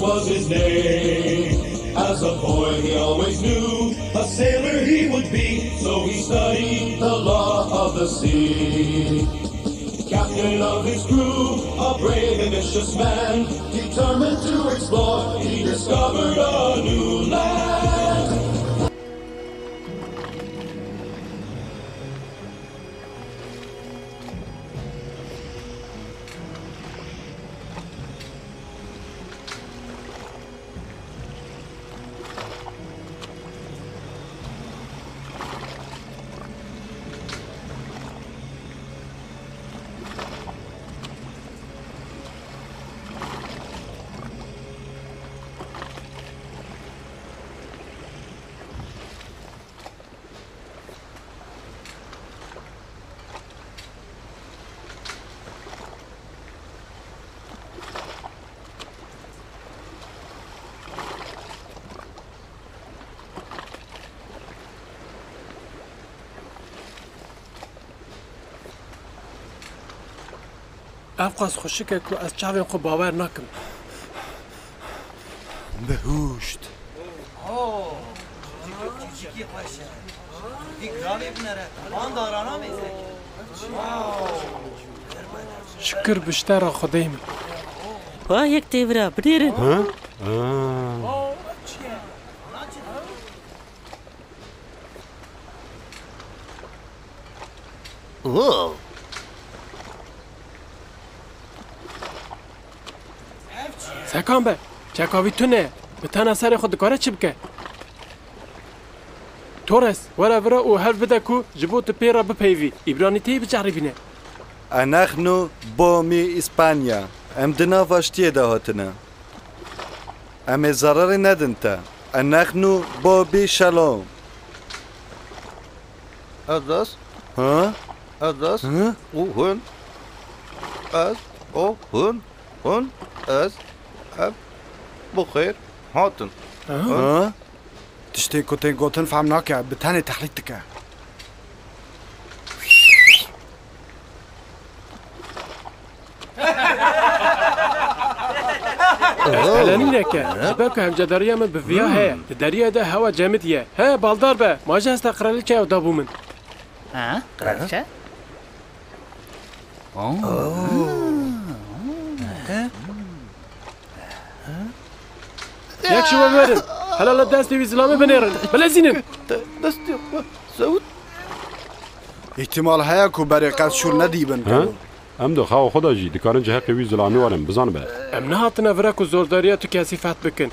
was his name. As a boy he always knew a sailor he would be, so he studied the law of the sea. Captain of his crew, a brave and vicious man, determined to explore, he discovered a new land. افقاس خوشکه که از چاوین خو باور نکم. بهوشت. شکر بیشتر خدایم. واه یک تیورا بدیرن. سکان به چکاوی تو نه به تن اثر خود کاره چی بکه تورس ولا ورا او هر بده کو جبوت پیرا بپیوی ایبرانی تی بجاری بینه نحن بومي إسبانيا ام دنا فاشتيه دهاتنا ام ضرر ندنتا نحن بوبي شالوم أدرس ها أدرس ها وهن أز أو هن أز أب بخير هاتن ها تشتي كوتين قوتن فهم ناكع بتاني تحليتك هلاني لك شبابك هم جداريا من بفيا هي الداريا ده هوا جامدية ها بالدار به ما جه استقرا لك يا دابو من ها قرارشة ياك شو ببرن هلا لا دستي بإسلامي بنيرن بلا زينن دستي سعود احتمال هيا كو بريقات شور نديبن ها ام دو خاو خدا جي دكارن جه قوي زلامي ورم بزان به ام نهاتنا فرق زورداريا تو كاسيفات بكن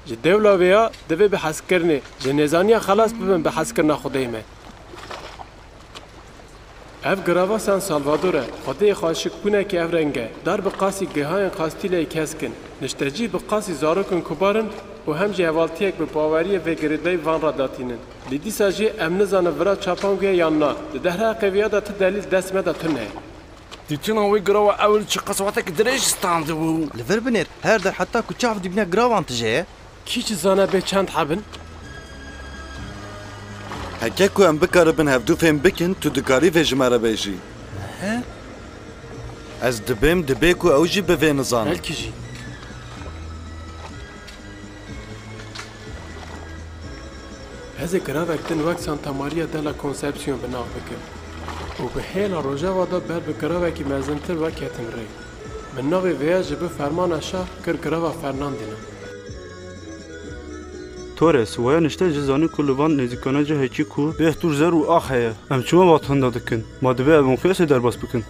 جدولا ويا دبي بحث كرني جنزانيا خلاص ببن بحث كرنا خديمه اف گراوا سان سالوادوره خدای خاشک کنه که اف رنگه در بقاسی گهاین قاستیله کسکن نشتجی بقاسی زارکن کبارن و هم جوالتیک به باوری و گریدای وان را داتینن لیدی ساجی امن زان ورا چاپانگوی یاننا دهره قویا دا تدلیل دسمه دا تنه تيتنا وي قراوة أول شي قصواتك دريش ستاندو لفر بنير هردا حتى كو تشاف دي بنا قراوة تجاه کیچ زانه به چند حبن هكاكو ام بكاربن هفدو فهم بكن تو دكاري في جمارة بيجي ها از دبيم دبيكو اوجي بفي نظام هلکی جی هذا گراو اکتن وقت سانتا ماریا دلا کنسپسیون بناو بکن و به هیل روژا وادا بر به گراو اکی مزنتر وکی هتن ری من ناوی ویا جبه فرمان اشا کر گراو فرناندینا تورس ويا نشتا جزاني كل فان نزيكانا جه هيكي كو بيحتور زر و آخه ام چما واتن دادكن ما دبي ابن قياس درباس بكن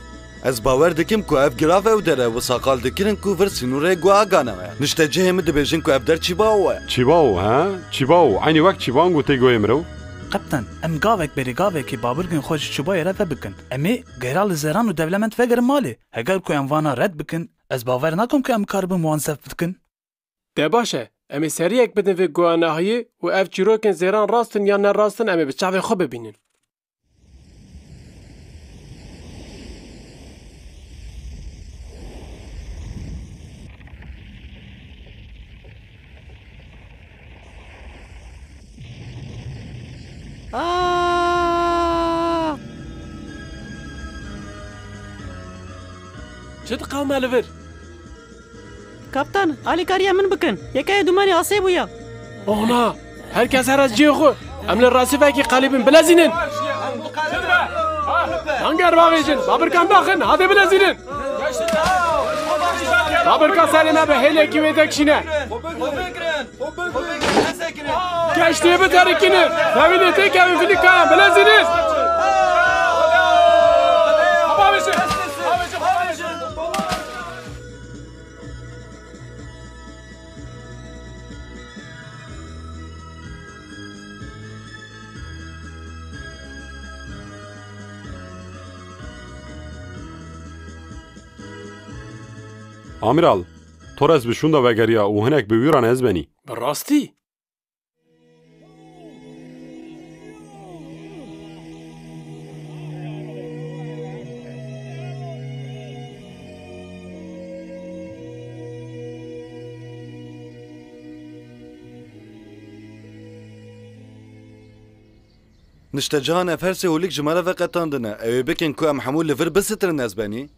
از باور دكم كو اف گراف او دره و ساقال دكرن كو ورسينو ريگو آگانا نشتا جه هم دبيجن كو اف در چي باو چيباو ها چيباو عيني وقت چيبانگو تيگو امرو قبطان ام گاوک بری گاوکی بابرگن خوش چوبای رد بکن امی گرال زران و دولمنت وگر مالی هگر کو ام وانا رد بکن از باور نکم که ام کارب موانصف بکن ده باشه امی سری اک بدن و گوانهایی و اف چیروکن زیران راستن یا نه راستن امی به چاوی خوب ببینن چه قوم الور Kaptan, alîkariya min bikin. Yekaya dumanê asê bûye. Ona, herkes her az cihê xwe. Em li rasîfekî qelîbin bilezînin. Hanger bavêjin, babirkan daxin, hadi bilezînin. Babirkan Selîme bi hêlekî wê de kişîne. Keştiye biterikinin. Tevîlê tê kevin filîkayan bilezînin. Amiral, Torres bi şunda vegeriya û hinek bi wîran ez benî. Bi rastî? نشتجان افرسي وليك جمالة فقطاندنا اي بكن كو ام حمول لفر بستر الناس باني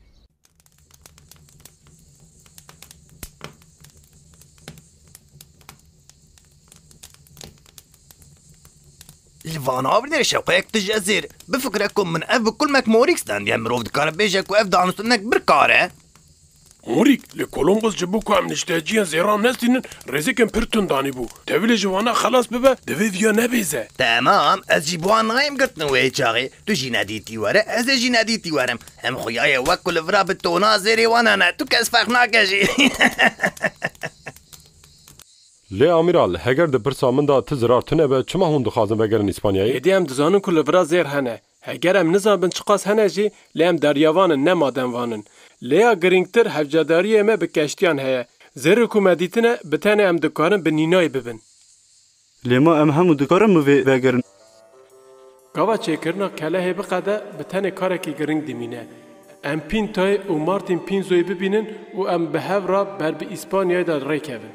الفان عابرني شوقك تجازير بفكركم من اف بكل ماك موريكستان يا مروف دكار بيجك واف دانوس انك بركاره Morik, li Kolombos ji bo ku em nişteciyan zêran nestînin rêzekên pir tund danîbû. Tevîlê ji wana xelas bibe, divê viya nebêze. تمام از جي بوان نايم قرتن وي چاغي تو جي ناديتي ورا از جي ناديتي ورم هم خوياي وكل فرا بالتونا زيري وانا انا تو كاس فخناك جي Lê amiral, heger di pirsa min da ti zirar tune be çima hûn dixwazin vegerin İspanyayê? Êdî em dizanin ku li vira zêr hene. Heger em nizabin çi qas hene jî lê em deryavanın ne madenvanin. Lêya girîngtir hevcedariyê me bi keştiyan heye. Zêrê ku me dîtine bi tenê em dikarin bi nînayê bibin. Lêma em hemû dikarin mi vê vegerin? Gava çêkirina kelehê biqede bi tenê karekî giring dimîne. Em Pintoyê û Martin Pinzoyê bibînin û em bi hev re ber bi İspanyayê de rêkevin.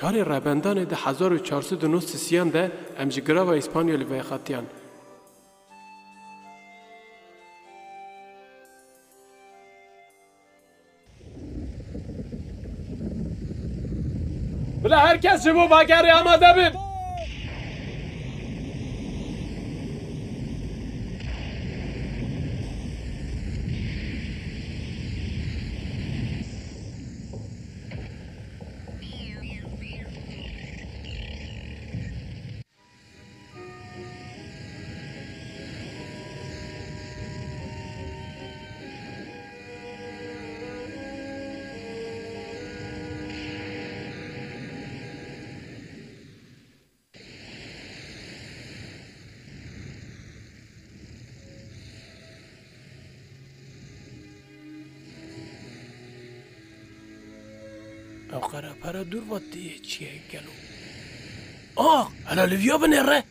Çarê rebendanê di 1493 de em ji girava İspanya li vexatiyan. Bila herkes ji bo bagerê amade bin. Ew qerepere dur vatiyê çiye gelo. Hala li vîya binêre.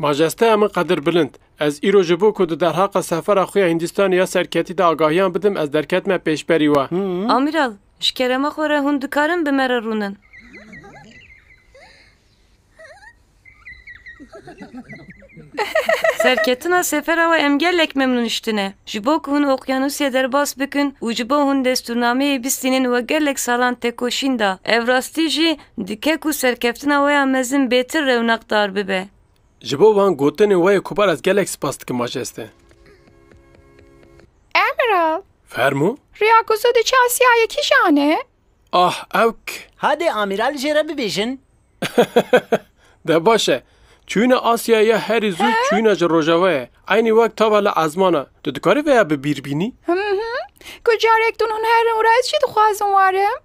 Majeste em qedir bilind. Ez îro ji bo ku di derheqa sefera xwe ya Hindistanê ya serketî de agahiyan bidim ez derketime pêşberî we. Amiral, ji kerema xwe re hûn dikarin bi me re rûnin. Serketina sefera we em gelek memnûn iştine. Ji bo ku hûn okyanusê derbas bikin û ji bo hûn destûrnameyê bistînin we gelek salan tekoşîn da. Ev rastî jî dike ku serkeftina we ya mezin bêtir rewnaqdar bibe. Ji bo wan gotinên we kubar ez gelek spas dikim majeste. Amiral. Fermû? Riyakuzu di çasiyayê kîjan e? Ewk. Hadi amiral jê re bibêjin. De baş e. چوینا آسیایە هەری زوو چوینا جە ڕۆژەوەیە ئاینی وەک تاوا لە ئازمانە تو دکاری وەیە ببیربینی؟ کو جارێکتون هون هەر وڕای چی دخوازم وارم؟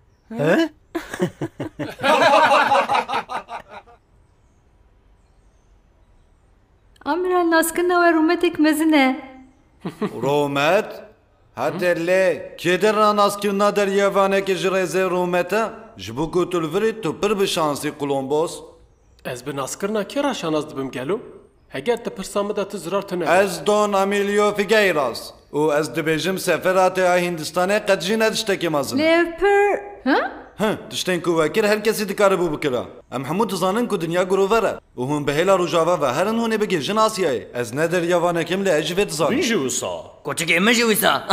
Amiral naskına ve rumetek mezine. رومت؟ هەدە لێ کێدە ڕاناسکردنا دەریێوانێکی ji rêzê رومەتە ji bo ku tu li virî tu pir bi şansî Kolombos. Ez bi naskirina kê ra şanas dibim gelo? Heger te pirsa me de tu zirar tune. Ez Don Emilio Figueiras û ez dibêjim sefera te ya Hindistanê qet jî ne tiştekî mezin. Levper. Ha? Tiştên ku vekir her kesî dikare bû bikira. Em hemû dizanin ku dinya girover e û hûn bi hêla rojava ve herin hûnê bigêjin Asyayê. Ez ne deryavanekîm lê ez ji vê dizanim. Min jî wisa. Koçikê min jî wisa.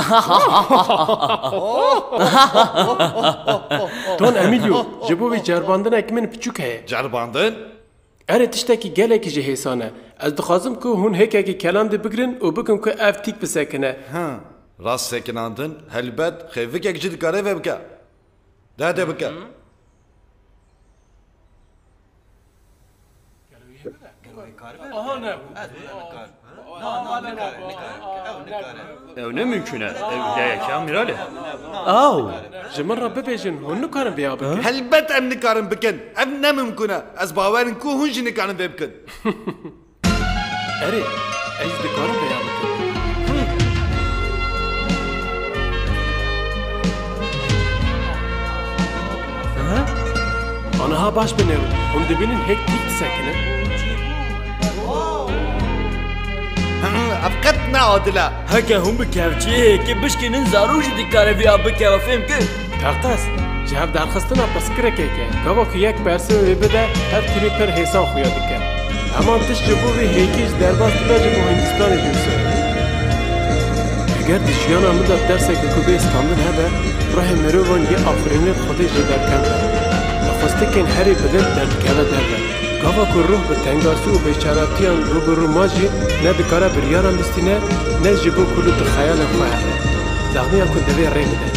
Don Emilio, ji bo wî cerbandinek min piçûk heye. Cerbandin? Erê tiştekî gelekî ji hêsan e. Ez dixwazim ku hûn hêkekî kelan de bigirin û bikin ku ev tîk bisekine. Rast sekinandin helbet xêvikek jî dikare vê bike. De bike. Ew ne mümkün e. Ew heyeki amiralê. Aw, ji min re bibêjin hûn nikarin vêya bikin. Helbet em nikarin bikin. Ev ne mümkün e. Ez bawerim ku hûn jî nikarin vê bikin. Erê, ez dikarim vêya bikin. Anaha baş binêrin. Hûn dibînin hêk tîk disekine. Ev qet neadil e. Heke hûn bi kevçiyê bişkinin zarû jî dikare vêya bike ve fêm kir. Terqas, ji hev derxistina piskirekek e. Gava ku yek bersin wê bide her tirî pir hêsan xuya dike. Heman tiş ji bo vê hêkî ji derbas dibe ji bo Hindistanê jî wisa. Eger di jiyana min de derseke ku bê standin hebe, rahê mirovan yê afirînê Xwedê ji derkem e. Xwestekên herî bidin derdikeve derve. Gava ku ruh bi tengasî û bêçaretiyan rûbirû ma jî ne dikare biryaran bistîne, ne ji bo ku li di xeyalan xwe here. Zexmiya ku divê rê bide.